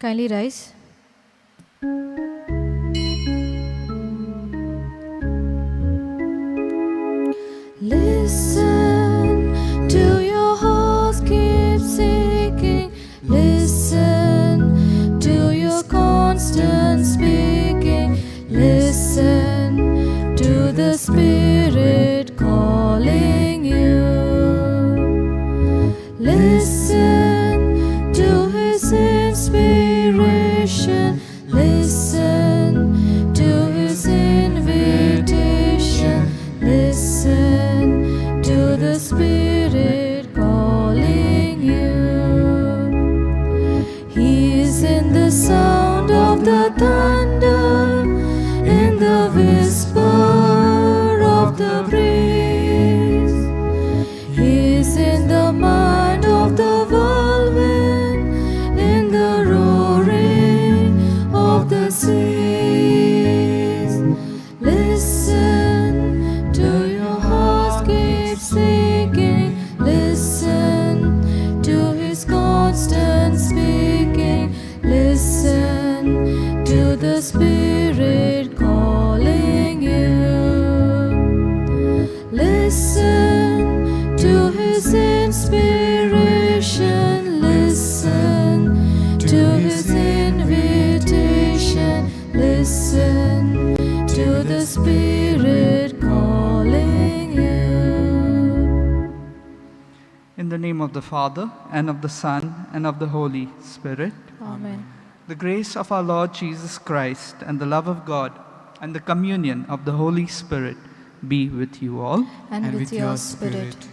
Kindly rise. Listen to your hearts, keep seeking. Listen to your constant speaking. Listen to the Spirit calling you. Listen to His inspiration. Listen to His invitation. Listen to the Spirit calling you. He is in the sound of the thunder, in the whisper of the breeze. He is in the mind of the whirlwind, in the roaring of the seas. Listen to your heart, keep seeking. Listen to His constant speaking. Listen to the Spirit calling you. Listen to His inspiration. Listen to His invitation. Listen to the Spirit calling you. In the name of the Father, and of the Son, and of the Holy Spirit. Amen. The grace of our Lord Jesus Christ, and the love of God, and the communion of the Holy Spirit be with you all. And with your spirit.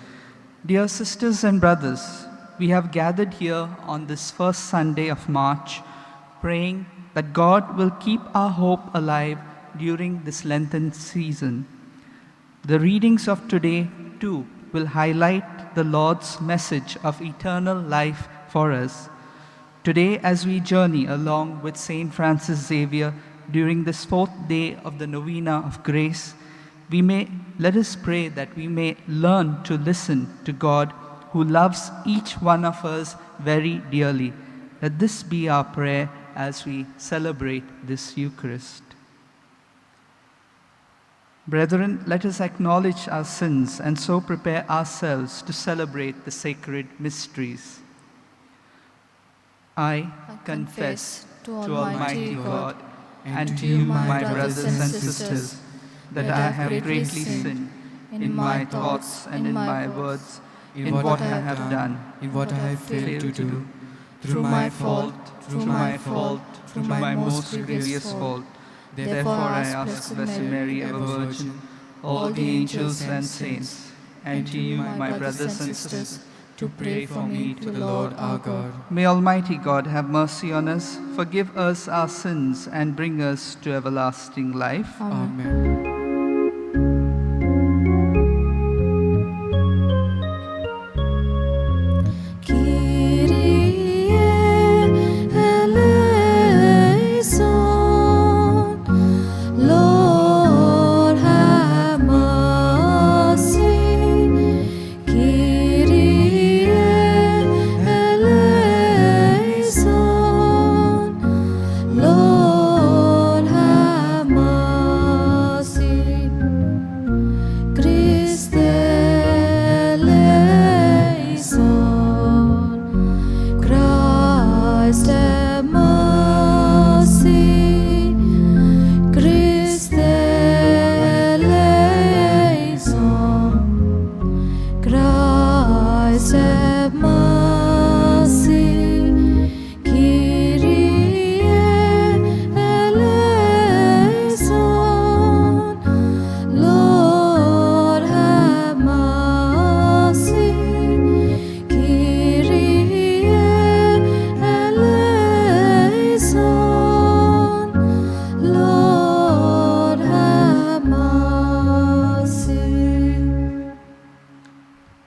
Dear sisters and brothers, we have gathered here on this first Sunday of March, praying that God will keep our hope alive during this Lenten season. The readings of today, too, will highlight the Lord's message of eternal life for us. Today, as we journey along with Saint Francis Xavier during this fourth day of the Novena of Grace, let us pray that we may learn to listen to God, who loves each one of us very dearly. Let this be our prayer as we celebrate this Eucharist. Brethren, let us acknowledge our sins and so prepare ourselves to celebrate the sacred mysteries. I confess to Almighty God and to you, my brothers and sisters, that I have greatly sinned in my thoughts and in my words, in what I have done, in what I have failed to do, through my fault, through my most grievous fault. Therefore I ask Blessed Mary, ever Virgin, all the angels and saints, and to you, my brothers and sisters, to pray for me to the Lord our God. May Almighty God have mercy on us, forgive us our sins, and bring us to everlasting life. Amen.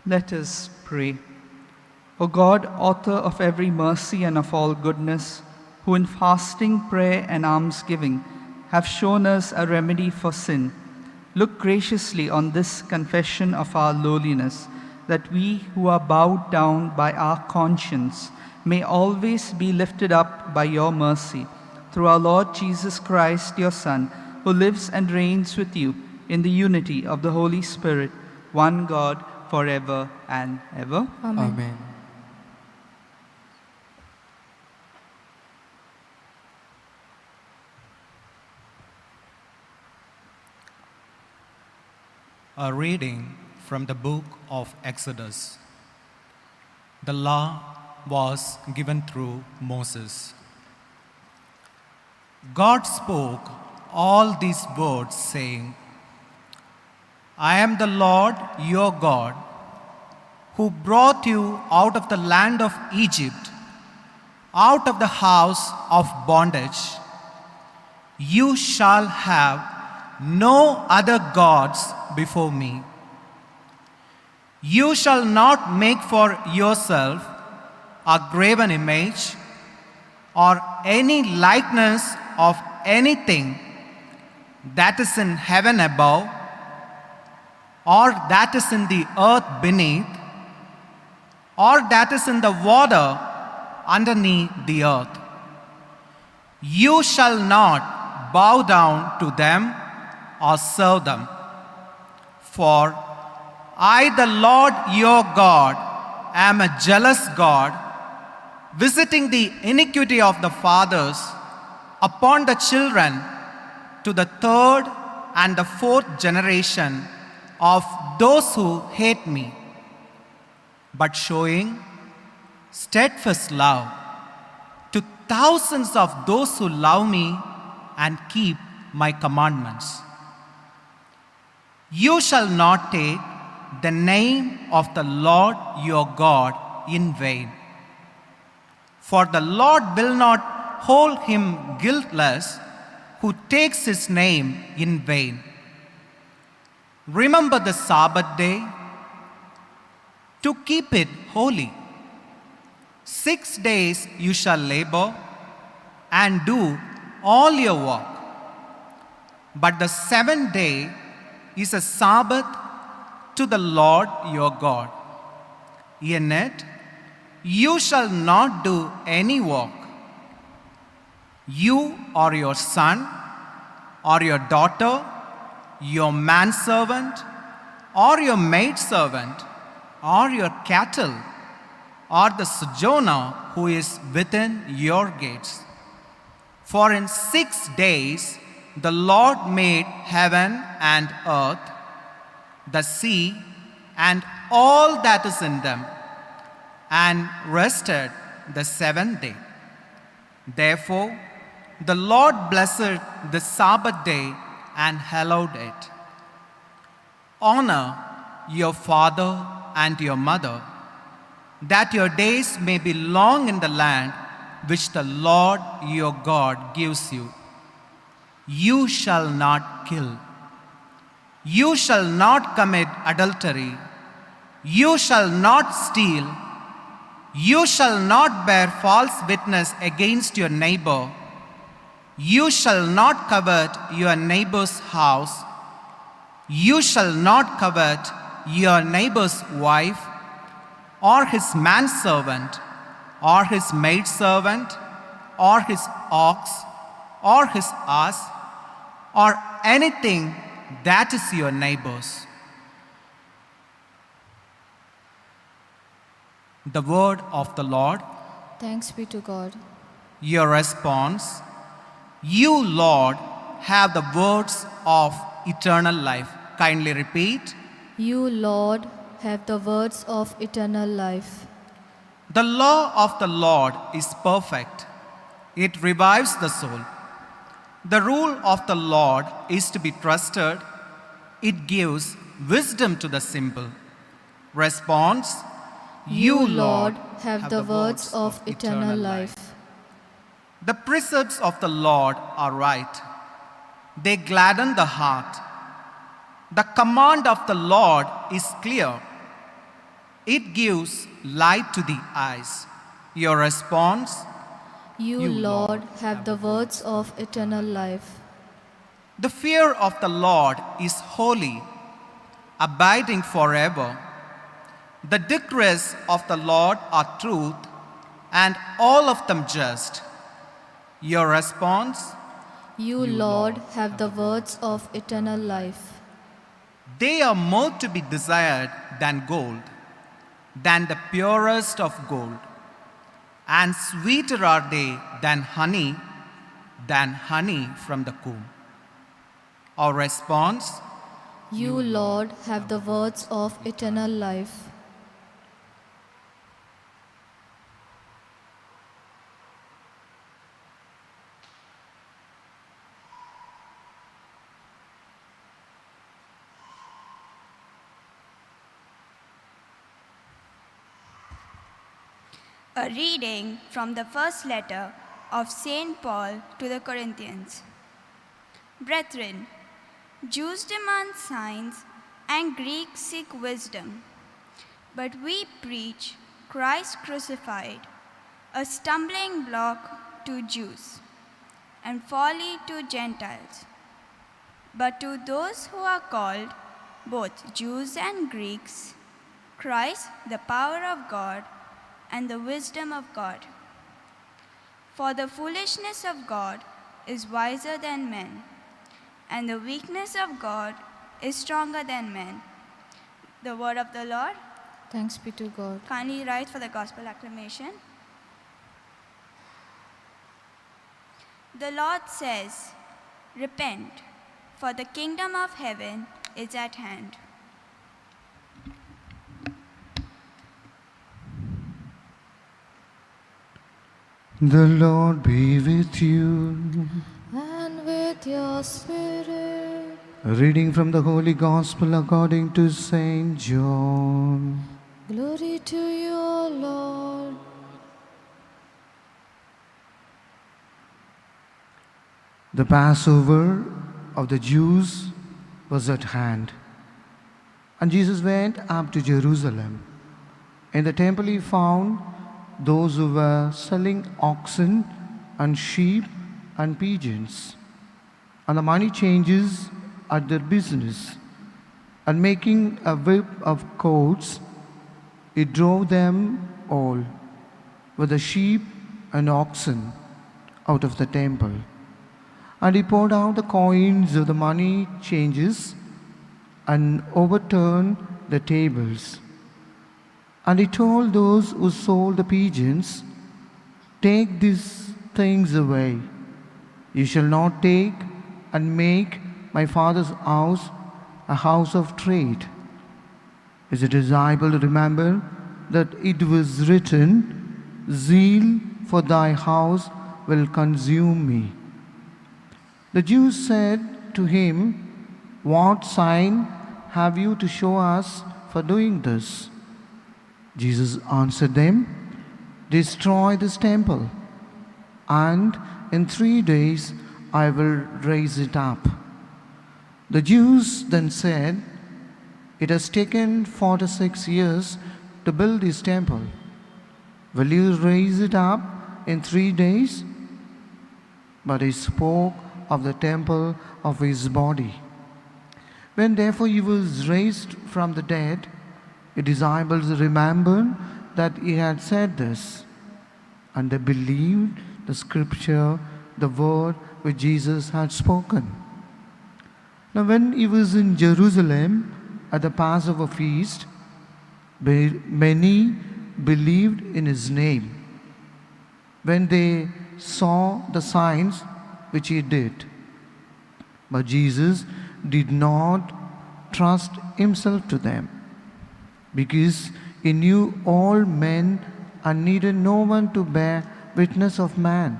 Let us pray. O God, author of every mercy and of all goodness, who in fasting, prayer, and almsgiving have shown us a remedy for sin, look graciously on this confession of our lowliness, that we who are bowed down by our conscience may always be lifted up by your mercy. Through our Lord Jesus Christ, your Son, who lives and reigns with you in the unity of the Holy Spirit, one God, forever and ever. Amen. Amen. A reading from the book of Exodus. The law was given through Moses. God spoke all these words, saying, I am the Lord your God, who brought you out of the land of Egypt, out of the house of bondage. You shall have no other gods before me. You shall not make for yourself a graven image or any likeness of anything that is in heaven above, or that is in the earth beneath, or that is in the water underneath the earth. You shall not bow down to them or serve them. For I, the Lord your God, am a jealous God, visiting the iniquity of the fathers upon the children to the third and the fourth generation of those who hate me, but showing steadfast love to thousands of those who love me and keep my commandments. You shall not take the name of the Lord your God in vain, for the Lord will not hold him guiltless who takes his name in vain. Remember the Sabbath day to keep it holy. 6 days you shall labor and do all your work, but the seventh day is a Sabbath to the Lord your God. In it you shall not do any work, you or your son or your daughter, your manservant or your maidservant, or your cattle, or the sojourner who is within your gates. For in 6 days the Lord made heaven and earth, the sea, and all that is in them, and rested the seventh day. Therefore the Lord blessed the Sabbath day and hallowed it. Honor your father and your mother, that your days may be long in the land which the Lord your God gives you. You shall not kill. You shall not commit adultery. You shall not steal. You shall not bear false witness against your neighbor. You shall not covet your neighbor's house. You shall not covet your neighbor's wife, or his manservant, or his maidservant, or his ox, or his ass, or anything that is your neighbor's. The word of the Lord. Thanks be to God. Your response: You, Lord, have the words of eternal life. Kindly repeat. You, Lord, have the words of eternal life. The law of the Lord is perfect. It revives the soul. The rule of the Lord is to be trusted. It gives wisdom to the simple. Response: You, Lord, have the words of eternal life. The precepts of the Lord are right. They gladden the heart. The command of the Lord is clear. It gives light to the eyes. Your response: You, Lord, have the words of eternal life. The fear of the Lord is holy, abiding forever. The decrees of the Lord are truth and all of them just. Your response? You, Lord, have the words of eternal life. They are more to be desired than gold, than the purest of gold, and sweeter are they than honey from the comb. Our response? You, Lord, have the words of eternal life. A reading from the first letter of St. Paul to the Corinthians. Brethren, Jews demand signs and Greeks seek wisdom, but we preach Christ crucified, a stumbling block to Jews and folly to Gentiles. But to those who are called, both Jews and Greeks, Christ, the power of God and the wisdom of God. For the foolishness of God is wiser than men, and the weakness of God is stronger than men. The word of the Lord. Thanks be to God. Kindly rise for the Gospel Acclamation. The Lord says, repent, for the kingdom of heaven is at hand. The Lord be with you. And with your spirit. A reading from the Holy Gospel according to Saint John. Glory to you, O Lord. The Passover of the Jews was at hand, and Jesus went up to Jerusalem. In the temple he found those who were selling oxen and sheep and pigeons, and the money changers at their business, and making a whip of cords, he drove them all, with the sheep and oxen, out of the temple. And he poured out the coins of the money changers and overturned the tables. And he told those who sold the pigeons, take these things away. You shall not take and make my Father's house a house of trade. His disciple remember that it was written, zeal for thy house will consume me. The Jews said to him, what sign have you to show us for doing this? Jesus answered them, destroy this temple, and in 3 days I will raise it up. The Jews then said, it has taken 46 years to build this temple. Will you raise it up in 3 days? But he spoke of the temple of his body. When therefore he was raised from the dead, his disciples remembered that he had said this, and they believed the scripture, the word which Jesus had spoken. Now when he was in Jerusalem at the Passover feast, many believed in his name when they saw the signs which he did. But Jesus did not trust himself to them, because he knew all men and needed no one to bear witness of man,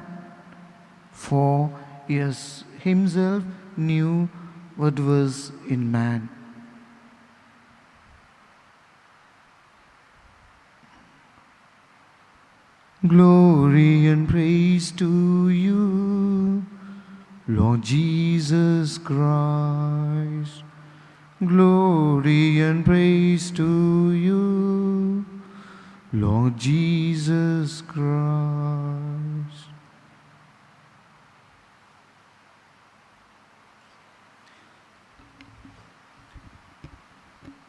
for he himself knew what was in man. Glory and praise to you, Lord Jesus Christ. Glory and praise to you, Lord Jesus Christ.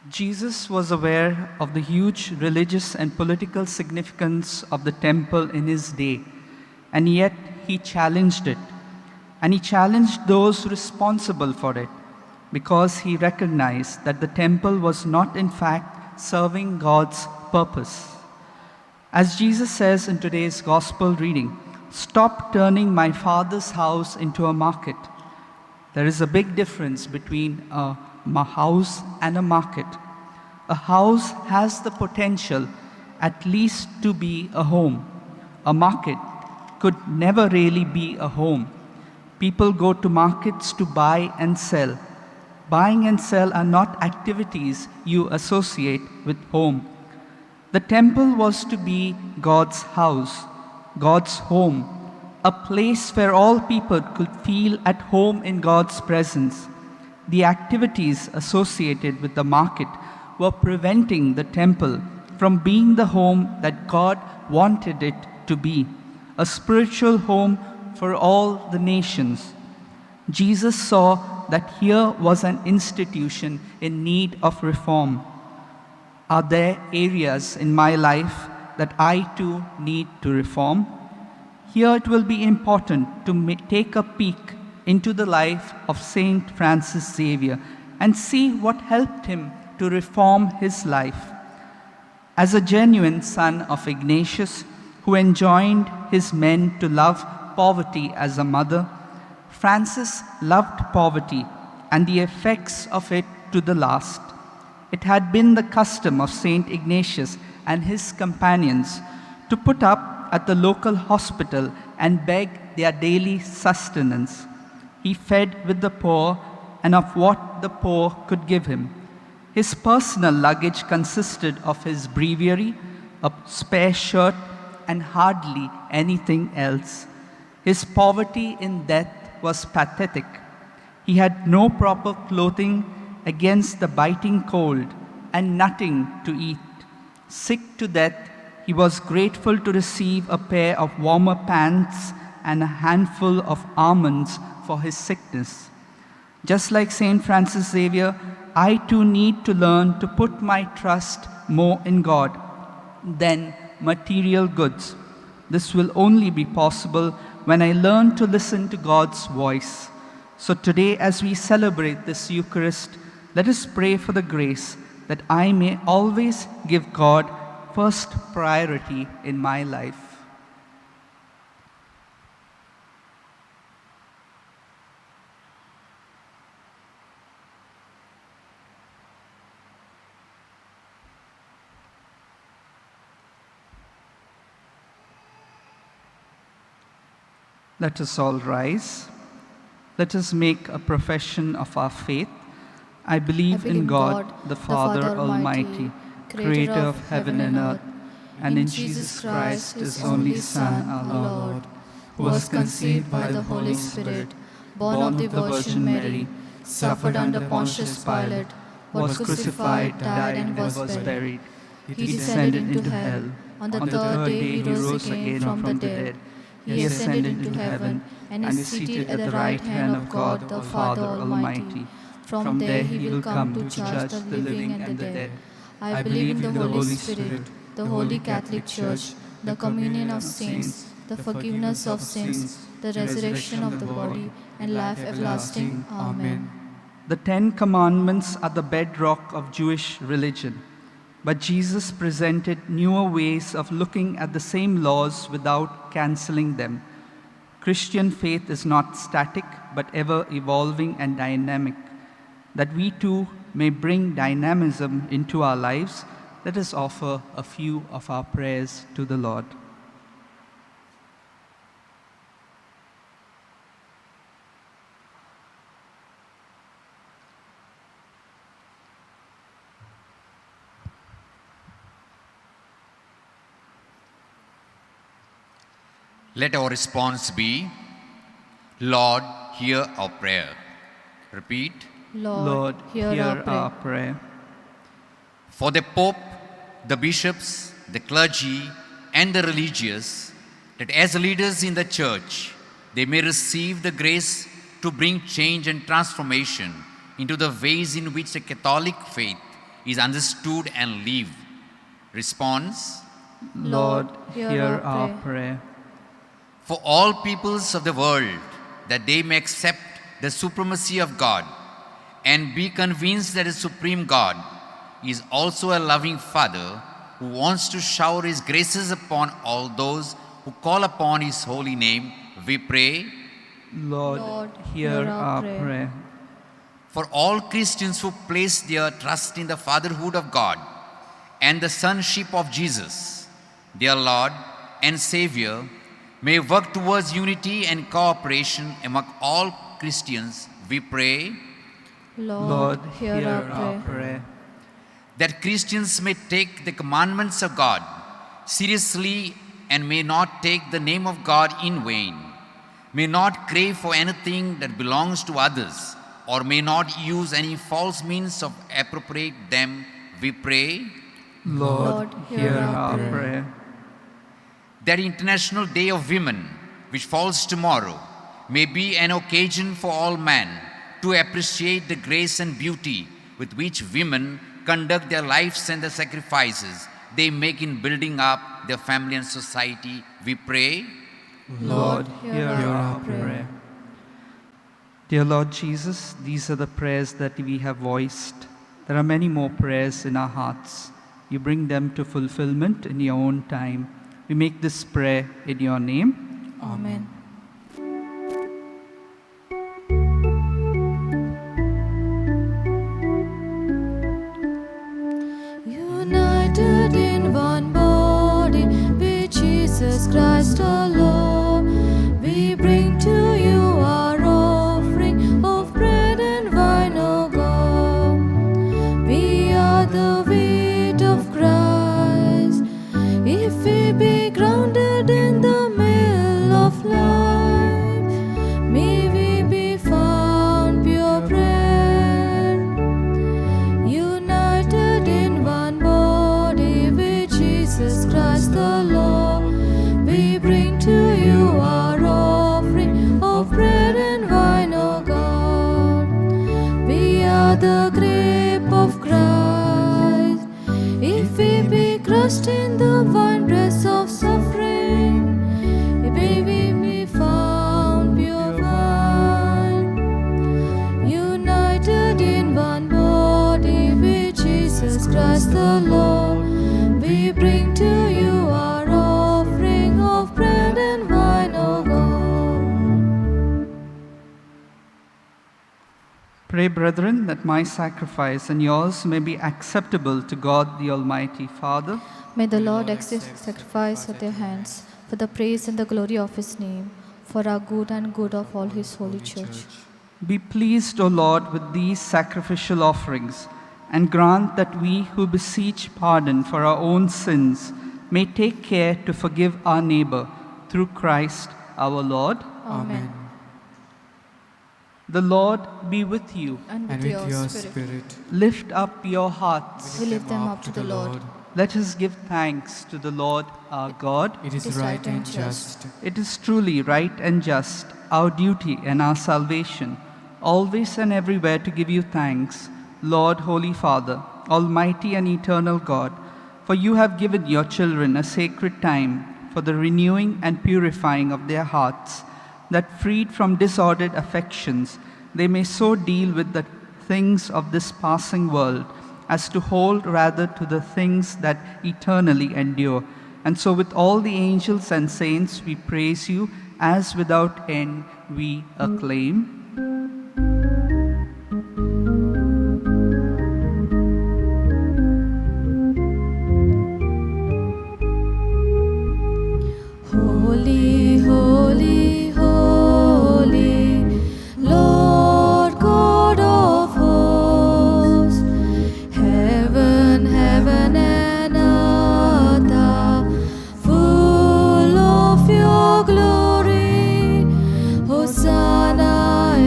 Jesus was aware of the huge religious and political significance of the temple in his day, and yet he challenged it. And he challenged those responsible for it because he recognized that the temple was not, in fact, serving God's purpose. As Jesus says in today's gospel reading, "Stop turning my Father's house into a market." There is a big difference between a house and a market. A house has the potential at least to be a home. A market could never really be a home. People go to markets to buy and sell. Buying and sell are not activities you associate with home. The temple was to be God's house, God's home, a place where all people could feel at home in God's presence. The activities associated with the market were preventing the temple from being the home that God wanted it to be, a spiritual home for all the nations. Jesus saw that here was an institution in need of reform. Are there areas in my life that I too need to reform? Here it will be important to take a peek into the life of Saint Francis Xavier and see what helped him to reform his life. As a genuine son of Ignatius, who enjoined his men to love poverty as a mother, Francis loved poverty and the effects of it to the last. It had been the custom of Saint Ignatius and his companions to put up at the local hospital and beg their daily sustenance. He fed with the poor and of what the poor could give him. His personal luggage consisted of his breviary, a spare shirt, and hardly anything else. His poverty in death was pathetic. He had no proper clothing against the biting cold and nothing to eat. Sick to death, he was grateful to receive a pair of warmer pants and a handful of almonds for his sickness. Just like St. Francis Xavier, I too need to learn to put my trust more in God than material goods. This will only be possible when I learn to listen to God's voice. So today, as we celebrate this Eucharist, let us pray for the grace that I may always give God first priority in my life. Let us all rise. Let us make a profession of our faith. I believe in God, the Father Almighty, creator of heaven and earth, and in Jesus Christ, his only Son, our Lord, who was conceived by the Holy Spirit, born of the Virgin Mary, suffered under Pontius Pilate, was crucified, died, and was buried. He descended into hell. On the third day he rose again from the dead. He ascended into heaven and is seated at the right hand of God, the Father Almighty. From there he will come to judge the living and the dead. I believe in the Holy Spirit, the Holy Catholic Church, the communion of saints, the forgiveness of sins, the resurrection of the body, and life everlasting. Amen. The 10 Commandments are the bedrock of Jewish religion. But Jesus presented newer ways of looking at the same laws without canceling them. Christian faith is not static, but ever evolving and dynamic. That we too may bring dynamism into our lives, let us offer a few of our prayers to the Lord. Let our response be, Lord, hear our prayer. Repeat. Lord, hear our prayer. For the Pope, the bishops, the clergy, and the religious, that as leaders in the Church, they may receive the grace to bring change and transformation into the ways in which the Catholic faith is understood and lived. Response: Lord, hear our prayer. For all peoples of the world, that they may accept the supremacy of God and be convinced that the supreme God is also a loving Father who wants to shower His graces upon all those who call upon His holy name, we pray. Lord, hear our prayer. For all Christians who place their trust in the fatherhood of God and the sonship of Jesus, their Lord and Savior, may work towards unity and cooperation among all Christians, we pray. Lord, hear our prayer. That Christians may take the commandments of God seriously and may not take the name of God in vain, may not crave for anything that belongs to others, or may not use any false means of appropriate them, we pray. Lord, hear our prayer. That International Day of Women, which falls tomorrow, may be an occasion for all men to appreciate the grace and beauty with which women conduct their lives and the sacrifices they make in building up their family and society, we pray. Lord, hear our prayer. Dear Lord Jesus, these are the prayers that we have voiced. There are many more prayers in our hearts. You bring them to fulfillment in your own time. We make this prayer in your name. Amen. United in one body with Jesus Christ our Lord, we bring to you our offering of bread and wine, O God. We are the wheat of Christ. If we be grounded in the mill of life, may we be found pure bread. United in one body with Jesus Christ the Lord, we bring to you our offering of bread and wine, O God. We are the grape of Christ. If we be crushed in the winepress of suffering, may we be found pure wine. United in one body with Jesus Christ the Lord, we bring to you our offering of bread and wine, O God. Pray, brethren, that my sacrifice and yours may be acceptable to God the Almighty Father. May the Lord accept the sacrifice at their hands for the praise and the glory of His name, for our good and good of all His holy church. Be pleased, O Lord, with these sacrificial offerings, and grant that we who beseech pardon for our own sins may take care to forgive our neighbor through Christ our Lord. Amen. The Lord be with you. And with your spirit, Lift up your hearts. we lift them up to the Lord. Let us give thanks to the Lord our God. It is right and just. It is truly right and just, our duty and our salvation, always and everywhere to give you thanks, Lord, Holy Father, Almighty and eternal God, for you have given your children a sacred time for the renewing and purifying of their hearts, that freed from disordered affections, they may so deal with the things of this passing world as to hold rather to the things that eternally endure. And so with all the angels and saints we praise you, as without end we acclaim. Holy, holy, holy, Lord God of hosts, heaven, heaven and earth are full of your glory. Hosanna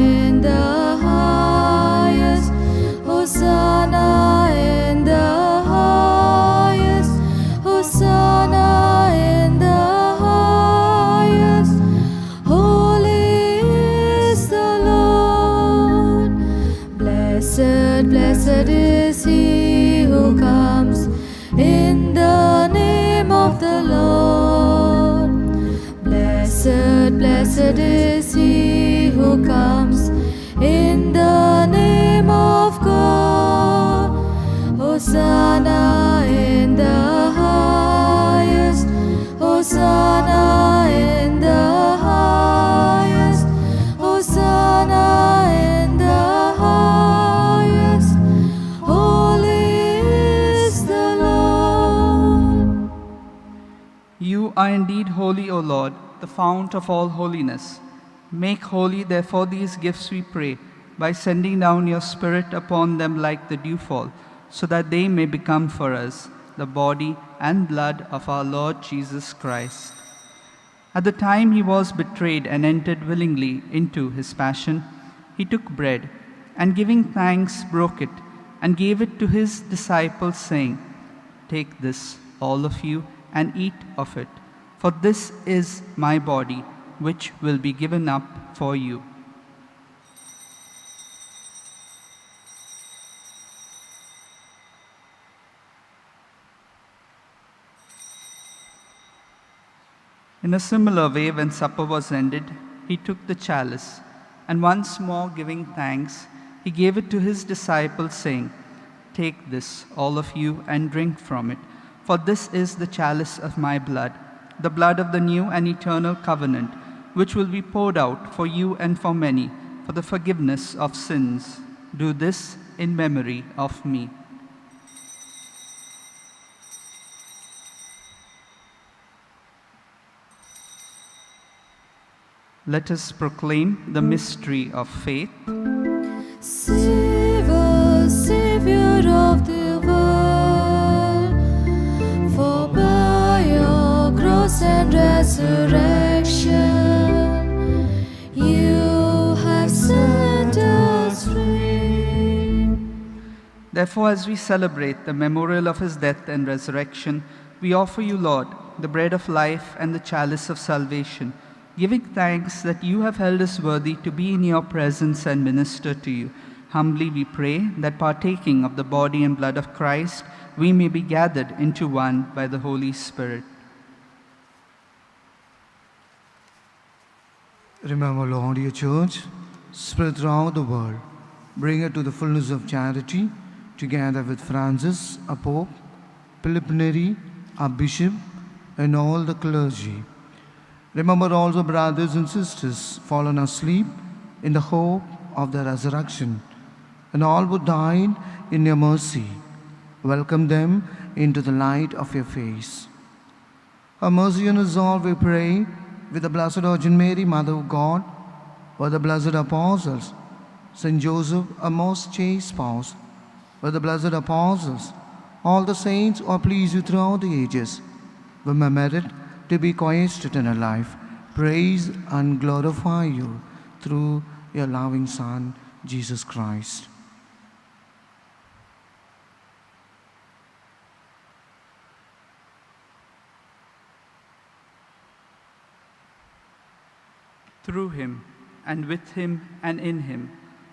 is he who comes in the name of God. Hosanna in the highest. Hosanna in the highest. Hosanna in the highest. Holy is the Lord. You are indeed holy, O Lord, the fount of all holiness. Make holy, therefore, these gifts, we pray, by sending down your Spirit upon them like the dewfall, so that they may become for us the body and blood of our Lord Jesus Christ. At the time he was betrayed and entered willingly into his passion, he took bread, and giving thanks, broke it, and gave it to his disciples, saying, "Take this, all of you, and eat of it, for this is my body, which will be given up for you." In a similar way, when supper was ended, he took the chalice, and once more giving thanks, he gave it to his disciples, saying, "Take this, all of you, and drink from it, for this is the chalice of my blood, the blood of the new and eternal covenant, which will be poured out for you and for many, for the forgiveness of sins. Do this in memory of me." Let us proclaim the mystery of faith. Save us, Savior of the world, for by your cross and resurrection, you have set us free. Therefore, as we celebrate the memorial of his death and resurrection, we offer you, Lord, the bread of life and the chalice of salvation, giving thanks that you have held us worthy to be in your presence and minister to you. Humbly we pray that, partaking of the body and blood of Christ, we may be gathered into one by the Holy Spirit. Remember, Lord, your church spread throughout the world. Bring it to the fullness of charity, together with Francis, our Pope, Philip Neri, our Bishop, and all the clergy. Remember also brothers and sisters fallen asleep in the hope of the resurrection, and all who died in your mercy. Welcome them into the light of your face. Have mercy on us all, we pray, with the Blessed Virgin Mary, Mother of God, with the blessed apostles, Saint Joseph, a most chaste spouse, with the blessed apostles, all the saints who are pleased you throughout the ages, we may merit to be quiet in our life, praise and glorify you through your loving Son, Jesus Christ. Through him, and with him, and in him,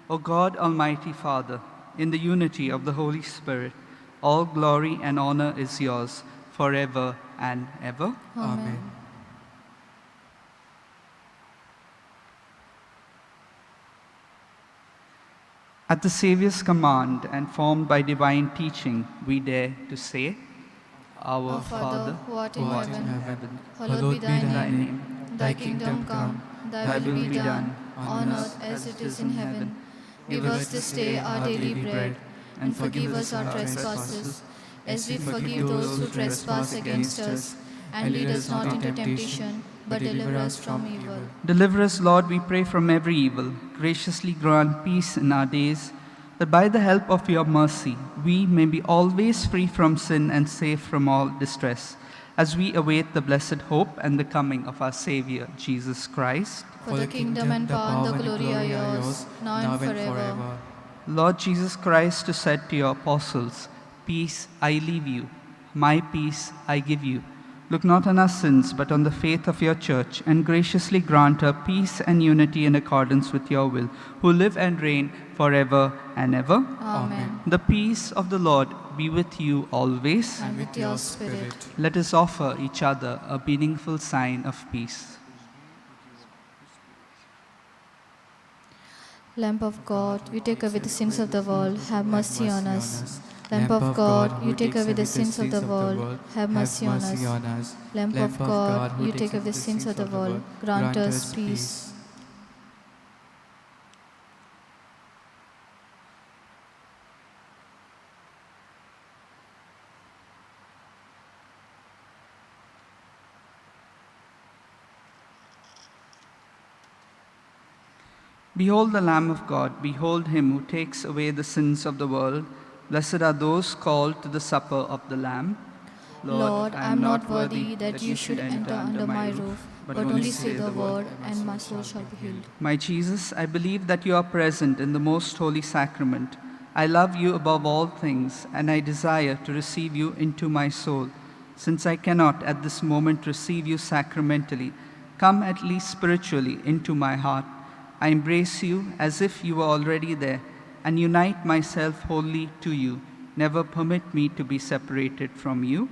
O God, Almighty Father, in the unity of the Holy Spirit, all glory and honor is yours, forever and ever. Amen. At the Saviour's command and formed by divine teaching, we dare to say, Our Father, who art Who in art in heaven, heaven, hallowed be thy thy name. name. Thy kingdom come, thy will be done, on earth as it is in heaven. Give us this day our daily bread, and forgive us our trespasses, as we forgive those who trespass against us. And lead us not into temptation, but deliver us from evil. Deliver us, Lord, we pray, from every evil. Graciously grant peace in our days, that by the help of your mercy we may be always free from sin and safe from all distress, as we await the blessed hope and the coming of our Savior, Jesus Christ. For the kingdom and power and the glory are yours, now and forever. Lord Jesus Christ, who said to your apostles, Peace I leave you, my peace I give you. Look not on our sins, but on the faith of your church, and graciously grant her peace and unity in accordance with your will, who live and reign forever and ever. Amen. The peace of the Lord be with you always. And with your spirit. Let us offer each other a meaningful sign of peace. Lamb of God, you take away the sins of the world, have mercy on us. Lamb of God, you take away the sins of the world, have mercy on us. Lamb of God, you take away the sins of the world, grant us peace. Behold the Lamb of God, behold him who takes away the sins of the world. Blessed are those called to the supper of the Lamb. Lord, I am not worthy that you should enter under my roof, but only say the word, and my soul shall be healed. My Jesus, I believe that you are present in the most holy sacrament. I love you above all things, and I desire to receive you into my soul. Since I cannot at this moment receive you sacramentally, come at least spiritually into my heart. I embrace you as if you were already there, and unite myself wholly to you. Never permit me to be separated from you.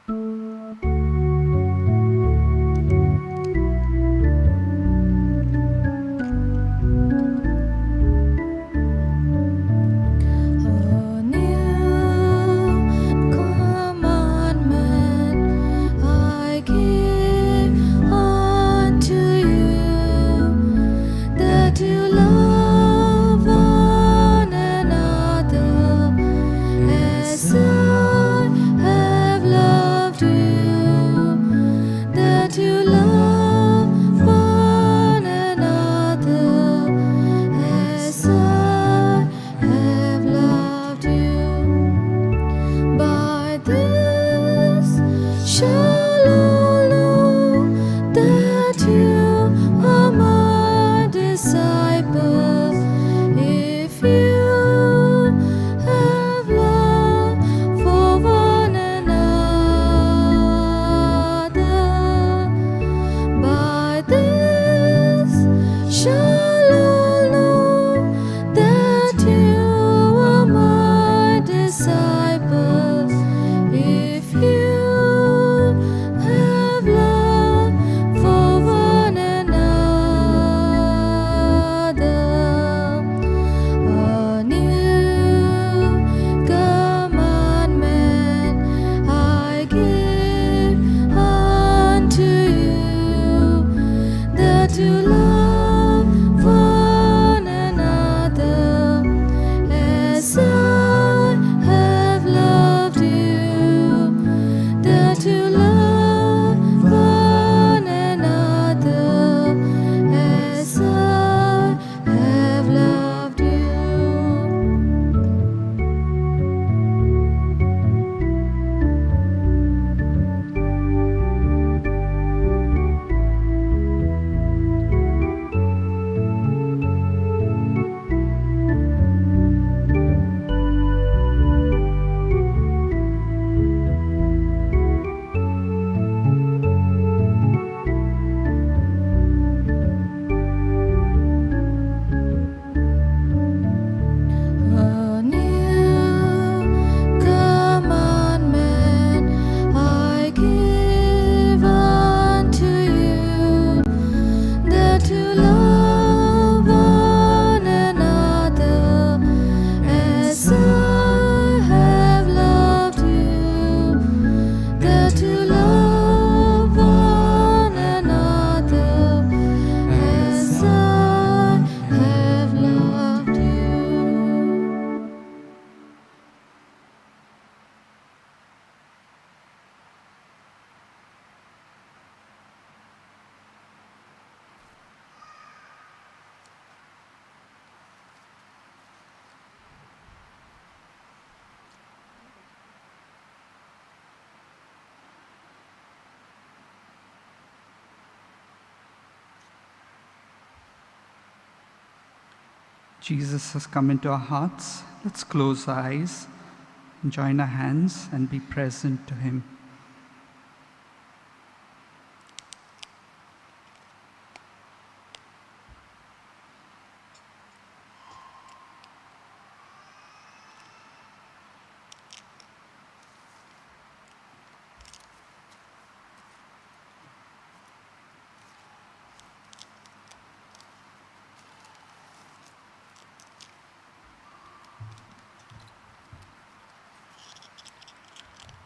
A new commandment I give unto you, that you love one another as I have loved you, that you love one another as I have loved you. By this shall all know that you are my disciples, if you have love for one another. By this shall all know that you are my disciples, if you have love for one another. A new commandment I give unto you, that you love one another as I have loved you, that you love one another as I have loved you. A new commandment I give unto you, that you love one another as I have loved you, that you love one another as I have loved you. Jesus has come into our hearts. Let's close our eyes and join our hands and be present to him.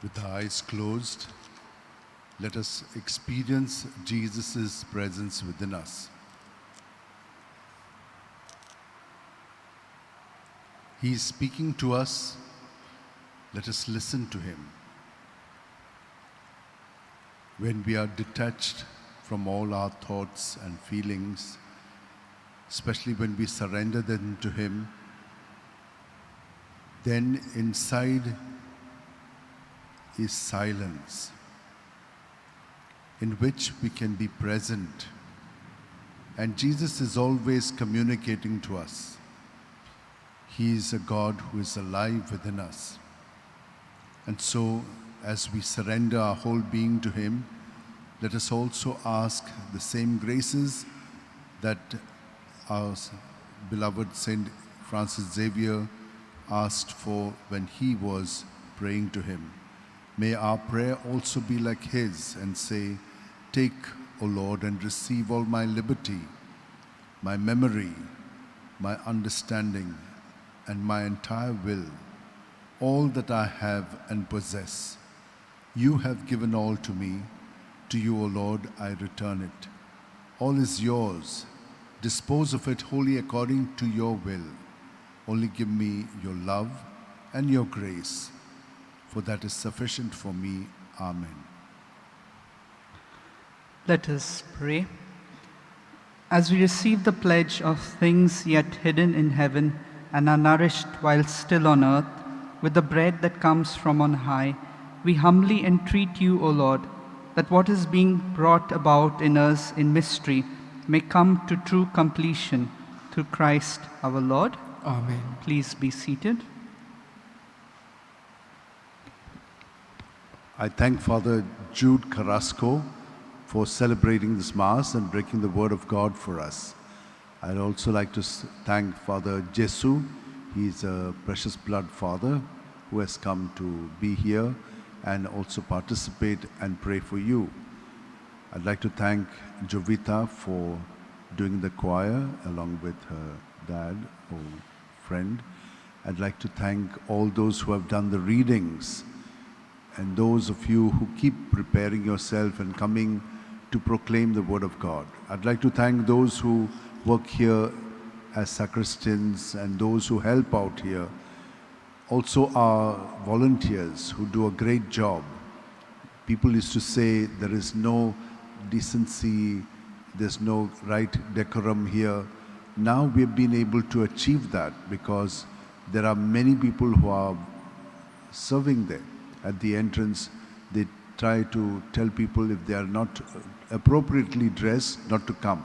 With our eyes closed, let us experience Jesus' presence within us. He is speaking to us. Let us listen to him. When we are detached from all our thoughts and feelings, especially when we surrender them to him, then inside is silence, in which we can be present. And Jesus is always communicating to us. He is a God who is alive within us. And so, as we surrender our whole being to him, let us also ask the same graces that our beloved Saint Francis Xavier asked for when he was praying to him. May our prayer also be like his and say, "Take, O Lord, and receive all my liberty, my memory, my understanding, and my entire will, all that I have and possess. You have given all to me. To you, O Lord, I return it. All is yours. Dispose of it wholly according to your will. Only give me your love and your grace, for that is sufficient for me. Amen." Let us pray. As we receive the pledge of things yet hidden in heaven and are nourished while still on earth with the bread that comes from on high, we humbly entreat you, O Lord, that what is being brought about in us in mystery may come to true completion through Christ our Lord. Amen. Please be seated. I thank Father Jude Carrasco for celebrating this Mass and breaking the Word of God for us. I'd also like to thank Father Jesu. He's a precious blood father who has come to be here and also participate and pray for you. I'd like to thank Jovita for doing the choir along with her dad or friend. I'd like to thank all those who have done the readings and those of you who keep preparing yourself and coming to proclaim the Word of God. I'd like to thank those who work here as sacristans and those who help out here. Also our volunteers who do a great job. People used to say there is no decency, there's no right decorum here. Now we have been able to achieve that because there are many people who are serving there. At the entrance, they try to tell people if they are not appropriately dressed, not to come.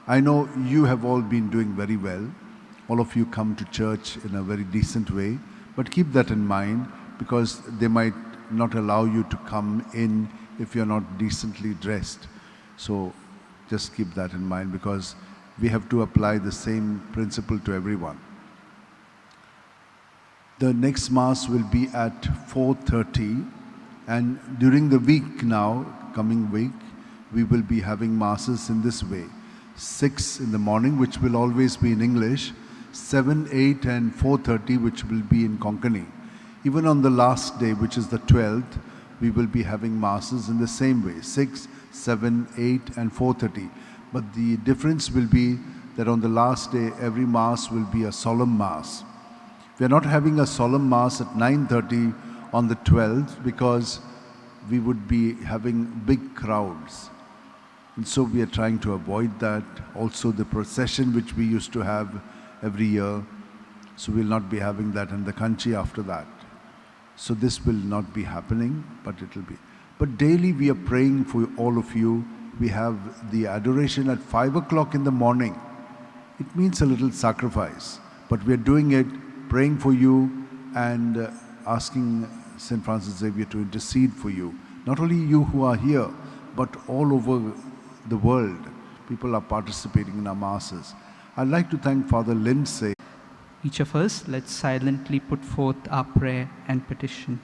I know you have all been doing very well. All of you come to church in a very decent way, but keep that in mind because they might not allow you to come in if you're not decently dressed. So just keep that in mind because we have to apply the same principle to everyone. The next Mass will be at 4:30, and during the week now, coming week, we will be having Masses in this way. 6 in the morning, which will always be in English, 7, 8 and 4:30, which will be in Konkani. Even on the last day, which is the 12th, we will be having Masses in the same way, 6, 7, 8 and 4:30. But the difference will be that on the last day, every Mass will be a solemn Mass. We are not having a solemn Mass at 9:30 on the 12th because we would be having big crowds. And so we are trying to avoid that. Also the procession which we used to have every year, so we'll not be having that in the country after that. So this will not be happening, but it will be. But daily we are praying for all of you. We have the adoration at 5 o'clock in the morning. It means a little sacrifice, but we are doing it, praying for you and asking St. Francis Xavier to intercede for you. Not only you who are here, but all over the world. People are participating in our Masses. I'd like to thank Father Lindsay. Each of us, let's silently put forth our prayer and petition.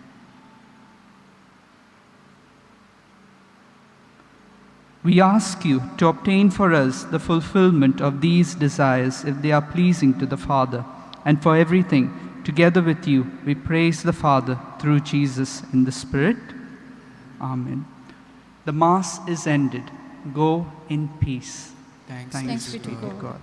We ask you to obtain for us the fulfillment of these desires if they are pleasing to the Father, and for everything together with you, we praise the Father through Jesus in the Spirit. Amen. The Mass is ended. Go in peace. Thanks Thanks be to God. God.